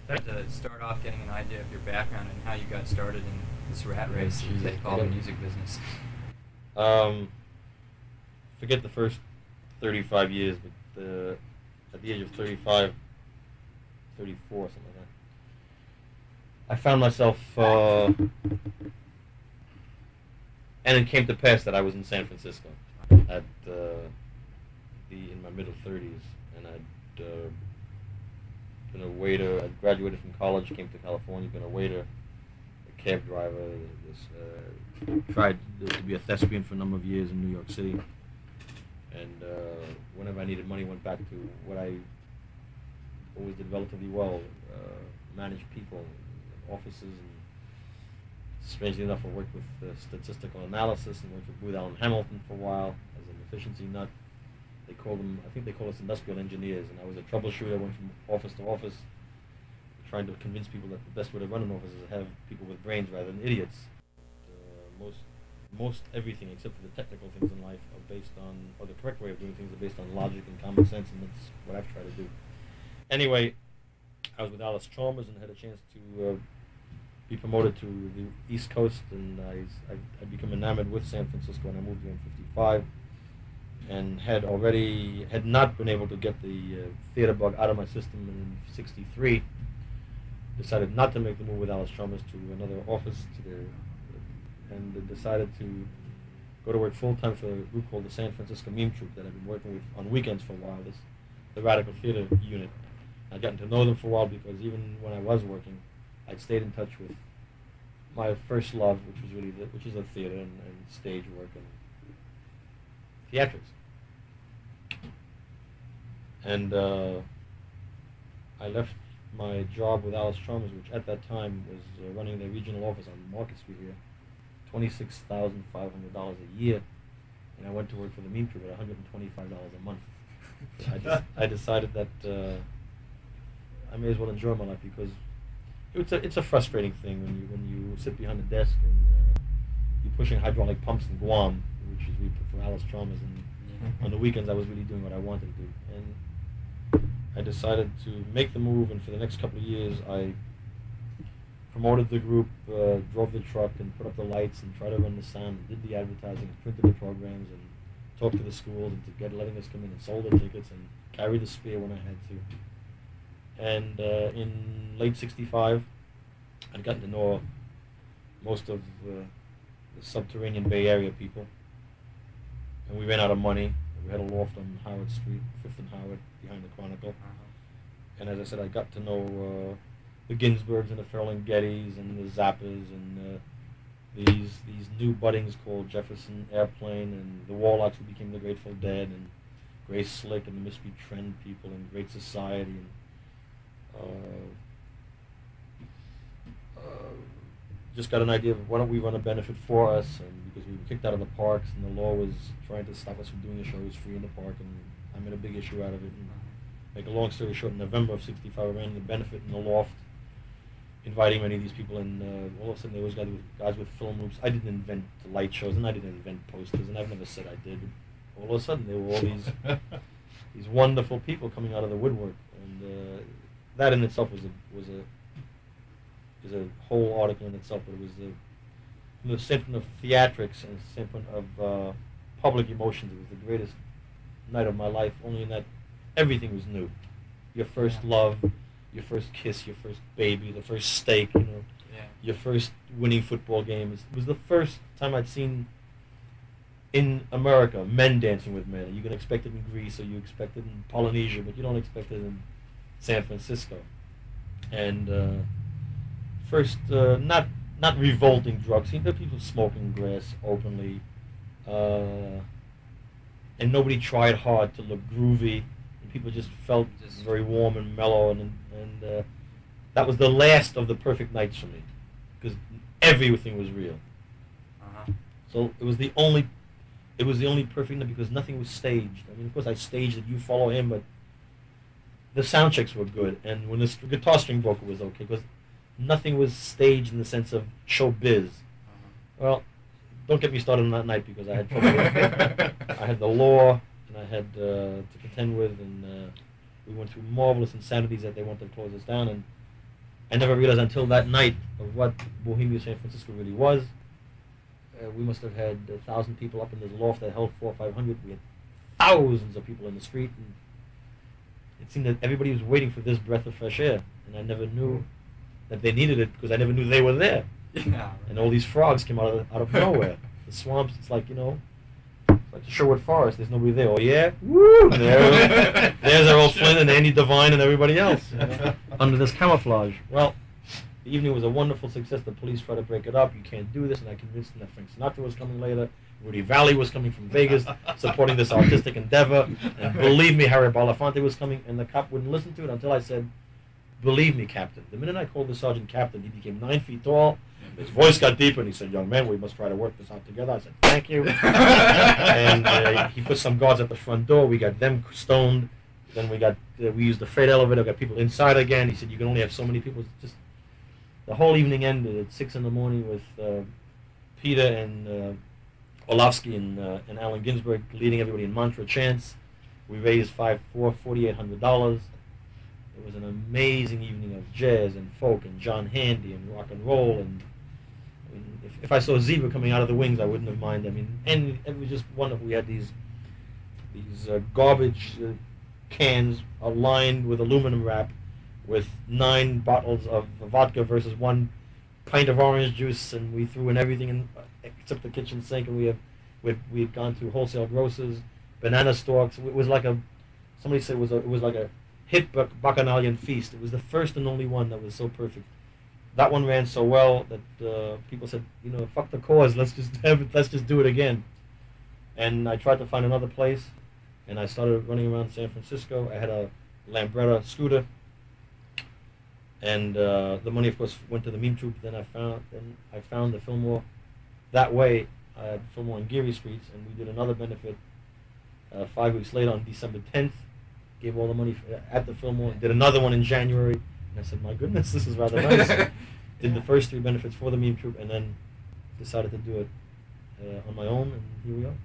To start off getting an idea of your background and how you got started in this rat race that they call the music business. Um, Forget the first 35 years, but at the age of 35, 34, something like that, I found myself, and it came to pass that I was in San Francisco at in my middle 30s, and I'd been a waiter. I graduated from college, came to California, been a waiter, a cab driver. Tried to be a thespian for a number of years in New York City, and whenever I needed money, went back to what I always did relatively well: manage people, offices, and strangely enough, I worked with statistical analysis and worked with Booth Allen Hamilton for a while as an efficiency nut. They call them, I think they call us industrial engineers, and I was a troubleshooter. I went from office to office, trying to convince people that the best way to run an office is to have people with brains rather than idiots. Most everything except for the technical things in life are based on, or the correct way of doing things are based on logic and common sense, and that's what I've tried to do. Anyway, I was with Alice Chalmers and had a chance to be promoted to the East Coast, and I became enamored with San Francisco, and I moved here in '55, and had not been able to get the theater bug out of my system in '63. Decided not to make the move with Alice Chalmers to another office and decided to go to work full-time for a group called the San Francisco Meme Troupe that I've been working with on weekends for a while, the Radical Theater unit. I'd gotten to know them for a while because even when I was working, I'd stayed in touch with my first love, which is the theater and stage work and theatrics. And I left my job with Alice Chalmers, which at that time was running the regional office on Market Street here, $26,500 a year, and I went to work for the Meme Troupe at $125 a month. So I decided that I may as well enjoy my life because it's a frustrating thing when you sit behind a desk and you're pushing hydraulic pumps in Guam, which is we put for Alice Chalmers, and on the weekends I was really doing what I wanted to do. And I decided to make the move, and for the next couple of years I promoted the group, drove the truck and put up the lights and tried to run the sound, and did the advertising, and printed the programs, and talked to the schools and letting us come in and sold the tickets and carried the spear when I had to. And in late '65, I'd gotten to know most of the subterranean Bay Area people, and we ran out of money. We had a loft on Howard Street, 5th and Howard, behind the Chronicle. And as I said, I got to know the Ginsbergs and the Ferlinghettis and the Zappas and these new buddings called Jefferson Airplane and the Warlocks, who became the Grateful Dead, and Grace Slick and the Mississippi Trend people and Great Society. And just got an idea of why don't we run a benefit for us, and because we were kicked out of the parks and the law was trying to stop us from doing the shows free in the park, and I made a big issue out of it. And make a long story short, in November of '65, I ran the benefit in the loft, inviting many of these people, and all of a sudden there was guys with film loops. I didn't invent the light shows, and I didn't invent posters, and I've never said I did. All of a sudden there were all these wonderful people coming out of the woodwork, and that in itself is a whole article in itself. But it was from the standpoint of theatrics and the standpoint of public emotions, it was the greatest night of my life. Only in that everything was new. Your first love, your first kiss, your first baby, the first steak, your first winning football game. It was the first time I'd seen in America men dancing with men. You can expect it in Greece or you expect it in Polynesia, but you don't expect it in San Francisco. And first, not revolting drugs. There are people smoking grass openly, and nobody tried hard to look groovy. And people just felt very warm and mellow, and that was the last of the perfect nights for me, because everything was real. So it was the only perfect night because nothing was staged. I mean, of course, I staged it. You follow him, but the sound checks were good, and when the guitar string vocal was okay, because nothing was staged in the sense of showbiz. Well, don't get me started on that night because I had trouble with it. I had the law, and I had to contend with, and we went through marvelous insanities that they wanted to close us down, and I never realized until that night of what Bohemia San Francisco really was. We must have had 1,000 people up in this loft that held 400 or 500. We had thousands of people in the street, and it seemed that everybody was waiting for this breath of fresh air, and I never knew that they needed it because I never knew they were there. Yeah. And all these frogs came out of nowhere. The swamps, it's like, you know, it's like the Sherwood Forest. There's nobody there. Oh yeah, woo! There's Errol Flynn and Andy Devine and everybody else, you know, under this camouflage. Well, the evening was a wonderful success. The police tried to break it up. You can't do this, and I convinced them that Frank Sinatra was coming later. Rudy Valley was coming from Vegas, supporting this artistic endeavor. And believe me, Harry Belafonte was coming, and the cop wouldn't listen to it until I said, "Believe me, Captain." The minute I called the sergeant captain, he became 9 feet tall. His voice got deeper, and he said, "Young man, we must try to work this out together." I said, "Thank you." And he put some guards at the front door. We got them stoned. Then we used the freight elevator. Got people inside again. He said, "You can only have so many people." Just the whole evening ended at 6 in the morning with Peter and Orlovsky and Allen Ginsberg leading everybody in mantra chants. We raised $4,800. It was an amazing evening of jazz and folk and John Handy and rock and roll. And I mean, if I saw a zebra coming out of the wings, I wouldn't have minded. I mean, and it was just wonderful. We had these garbage cans lined with aluminum wrap with 9 bottles of vodka versus 1 pint of orange juice, and we threw in everything except the kitchen sink, and we had gone to wholesale grocers, banana stalks. It was like somebody said it was like a hit bacchanalian feast. It was the first and only one that was so perfect. That one ran so well that people said, you know, fuck the cause, let's just do it again. And I tried to find another place, and I started running around San Francisco. I had a Lambretta scooter, and the money, of course, went to the meme troupe. Then I found the Fillmore that way. I had Fillmore and Geary Streets, and we did another benefit 5 weeks later on December 10th. Gave all the money at the Fillmore. Did another one in January, and I said, "My goodness, this is rather nice." Did the first 3 benefits for the meme troupe, and then decided to do it on my own, and here we are.